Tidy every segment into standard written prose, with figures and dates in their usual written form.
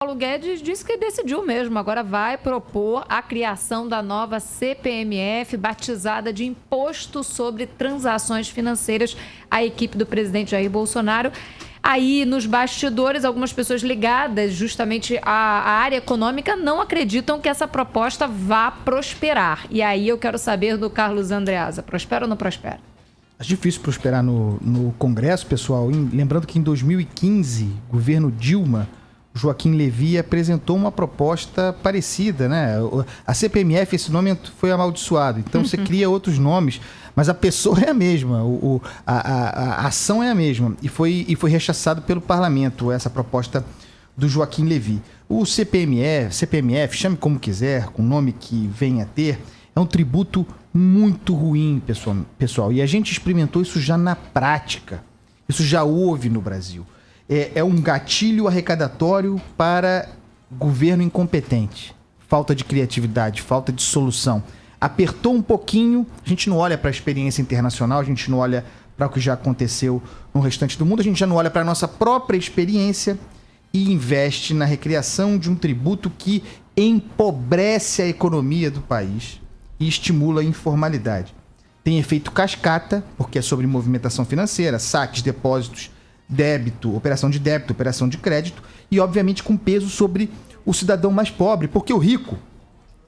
Paulo Guedes disse que decidiu mesmo, agora vai propor a criação da nova CPMF, batizada de Imposto sobre Transações Financeiras, à equipe do presidente Jair Bolsonaro. Aí, nos bastidores, algumas pessoas ligadas justamente à área econômica não acreditam que essa proposta vá prosperar. E aí eu quero saber do Carlos Andreasa, prospera ou não prospera? É difícil prosperar no Congresso, pessoal. Lembrando que em 2015, governo Dilma, Joaquim Levy apresentou uma proposta parecida, né? A CPMF, esse nome foi amaldiçoado, então você cria outros nomes, mas a pessoa é a mesma, a ação é a mesma, e foi rechaçado pelo parlamento essa proposta do Joaquim Levy. O CPMF, chame como quiser, com o nome que venha a ter, é um tributo muito ruim, pessoal, e a gente experimentou isso já na prática, isso já houve no Brasil. É um gatilho arrecadatório para governo incompetente. Falta de criatividade, falta de solução. Apertou um pouquinho, a gente não olha para a experiência internacional, a gente não olha para o que já aconteceu no restante do mundo, a gente já não olha para a nossa própria experiência e investe na recriação de um tributo que empobrece a economia do país e estimula a informalidade. Tem efeito cascata, porque é sobre movimentação financeira, saques, depósitos, débito, operação de débito, operação de crédito e, obviamente, com peso sobre o cidadão mais pobre, porque o rico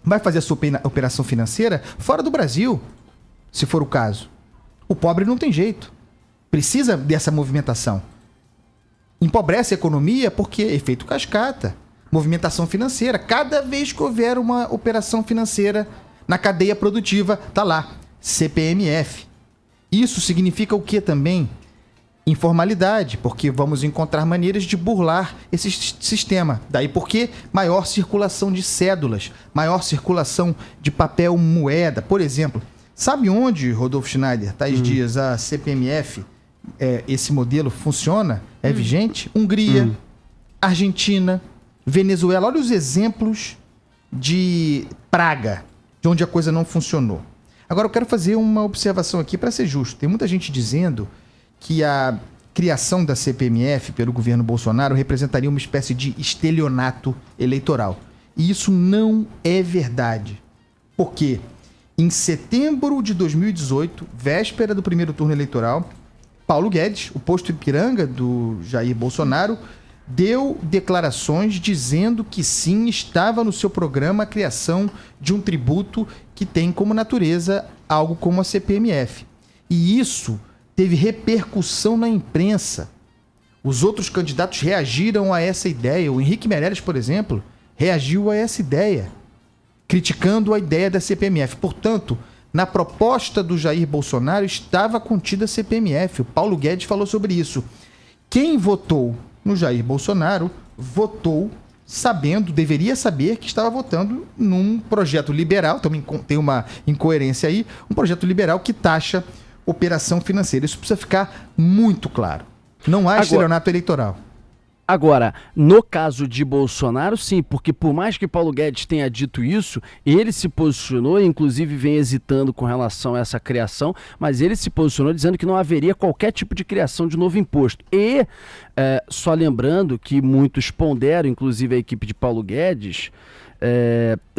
vai fazer a sua operação financeira fora do Brasil, se for o caso. O pobre não tem jeito. Precisa dessa movimentação. Empobrece a economia porque efeito cascata, movimentação financeira. Cada vez que houver uma operação financeira na cadeia produtiva, tá lá, CPMF. Isso significa o que também? Informalidade, porque vamos encontrar maneiras de burlar esse sistema. Daí porque maior circulação de cédulas, maior circulação de papel moeda. Por exemplo, sabe onde, Rodolfo Schneider, tais dias a CPMF, esse modelo funciona, é vigente? Hungria, Argentina, Venezuela. Olha os exemplos de praga, de onde a coisa não funcionou. Agora eu quero fazer uma observação aqui para ser justo. Tem muita gente dizendo que a criação da CPMF pelo governo Bolsonaro representaria uma espécie de estelionato eleitoral. E isso não é verdade. Porque em setembro de 2018, véspera do primeiro turno eleitoral, Paulo Guedes, o posto Ipiranga do Jair Bolsonaro, deu declarações dizendo que sim, estava no seu programa a criação de um tributo que tem como natureza algo como a CPMF. E isso teve repercussão na imprensa. Os outros candidatos reagiram a essa ideia. O Henrique Meirelles, por exemplo, reagiu a essa ideia, criticando a ideia da CPMF. Portanto, na proposta do Jair Bolsonaro estava contida a CPMF. O Paulo Guedes falou sobre isso. Quem votou no Jair Bolsonaro votou sabendo, deveria saber que estava votando num projeto liberal, também tem uma incoerência aí, um projeto liberal que taxa operação financeira. Isso precisa ficar muito claro. Não há estelionato eleitoral. Agora, no caso de Bolsonaro, sim, porque por mais que Paulo Guedes tenha dito isso, ele se posicionou, inclusive vem hesitando com relação a essa criação, mas ele se posicionou dizendo que não haveria qualquer tipo de criação de novo imposto. E, só lembrando que muitos ponderam, inclusive a equipe de Paulo Guedes,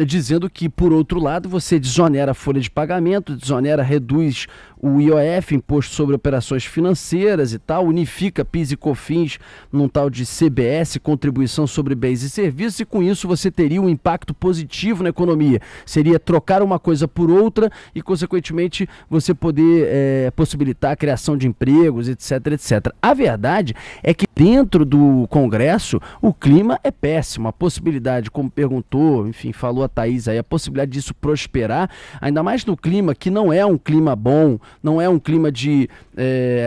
dizendo que, por outro lado, você desonera a folha de pagamento, reduz o IOF, Imposto sobre Operações Financeiras e tal, unifica PIS e COFINS num tal de CBS, Contribuição sobre Bens e Serviços, e com isso você teria um impacto positivo na economia. Seria trocar uma coisa por outra e, consequentemente, você poder possibilitar a criação de empregos, etc, etc. A verdade é que dentro do Congresso o clima é péssimo. A possibilidade, como perguntou, enfim, falou a Thaís aí, a possibilidade disso prosperar, ainda mais no clima que não é um clima bom, não é um clima de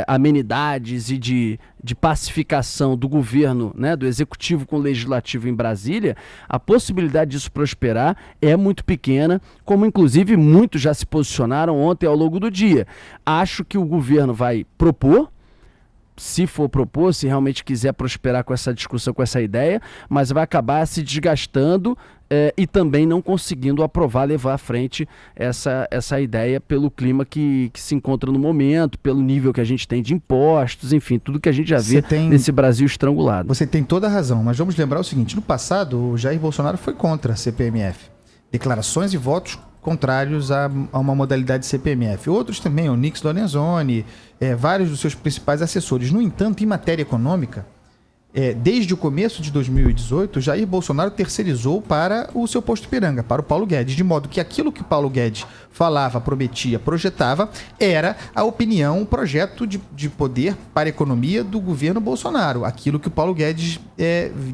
amenidades e de pacificação do governo, né, do executivo com o legislativo em Brasília, a possibilidade disso prosperar é muito pequena, como inclusive muitos já se posicionaram ontem ao longo do dia. Acho que o governo vai propor, se for propor, se realmente quiser prosperar com essa discussão, com essa ideia, mas vai acabar se desgastando e também não conseguindo aprovar, levar à frente essa ideia pelo clima que se encontra no momento, pelo nível que a gente tem de impostos, enfim, tudo que a gente já vê nesse Brasil estrangulado. Você tem toda a razão, mas vamos lembrar o seguinte, no passado o Jair Bolsonaro foi contra a CPMF. Declarações e votos contrários a uma modalidade CPMF. Outros também, o Nix Lorenzoni, vários dos seus principais assessores. No entanto, em matéria econômica, desde o começo de 2018, Jair Bolsonaro terceirizou para o seu posto Ipiranga, para o Paulo Guedes, de modo que aquilo que Paulo Guedes falava, prometia, projetava, era a opinião, um projeto de poder para a economia do governo Bolsonaro, aquilo que o Paulo Guedes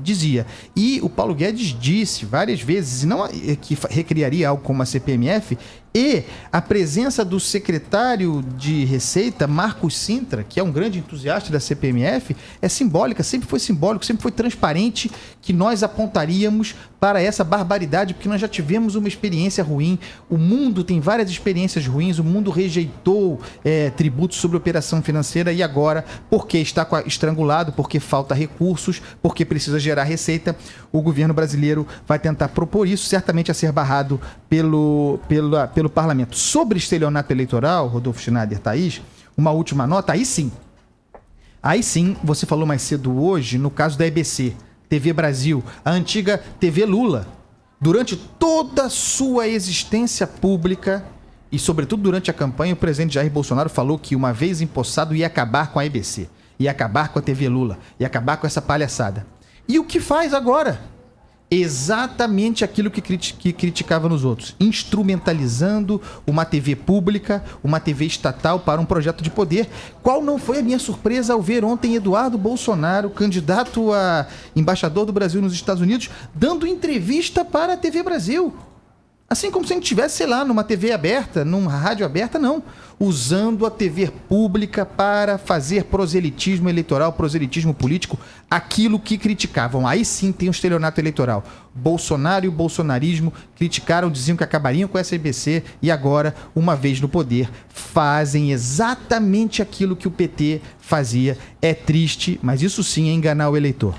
dizia. E o Paulo Guedes disse várias vezes, não que recriaria algo como a CPMF, e a presença do secretário de Receita, Marcos Sintra, que é um grande entusiasta da CPMF, é simbólica, sempre foi simbólico, sempre foi transparente que nós apontaríamos para essa barbaridade, porque nós já tivemos uma experiência ruim, o mundo tem várias experiências ruins, o mundo rejeitou tributos sobre operação financeira e agora, porque está estrangulado, porque falta recursos, porque precisa gerar receita, o governo brasileiro vai tentar propor isso, certamente a ser barrado pelo parlamento. Sobre estelionato eleitoral, Rodolfo Schneider, Thaís, uma última nota, aí sim, você falou mais cedo hoje, no caso da EBC, TV Brasil, a antiga TV Lula, durante toda a sua existência pública e sobretudo durante a campanha, o presidente Jair Bolsonaro falou que uma vez empossado ia acabar com a EBC, ia acabar com a TV Lula, ia acabar com essa palhaçada. E o que faz agora? Exatamente aquilo que criticava nos outros, instrumentalizando uma TV pública, uma TV estatal para um projeto de poder. Qual não foi a minha surpresa ao ver ontem Eduardo Bolsonaro, candidato a embaixador do Brasil nos Estados Unidos, dando entrevista para a TV Brasil? Assim como se a gente estivesse, sei lá, numa TV aberta, numa rádio aberta, não. Usando a TV pública para fazer proselitismo eleitoral, proselitismo político, aquilo que criticavam. Aí sim tem um estelionato eleitoral. Bolsonaro e o bolsonarismo criticaram, diziam que acabariam com a SBC e agora, uma vez no poder, fazem exatamente aquilo que o PT fazia. É triste, mas isso sim é enganar o eleitor.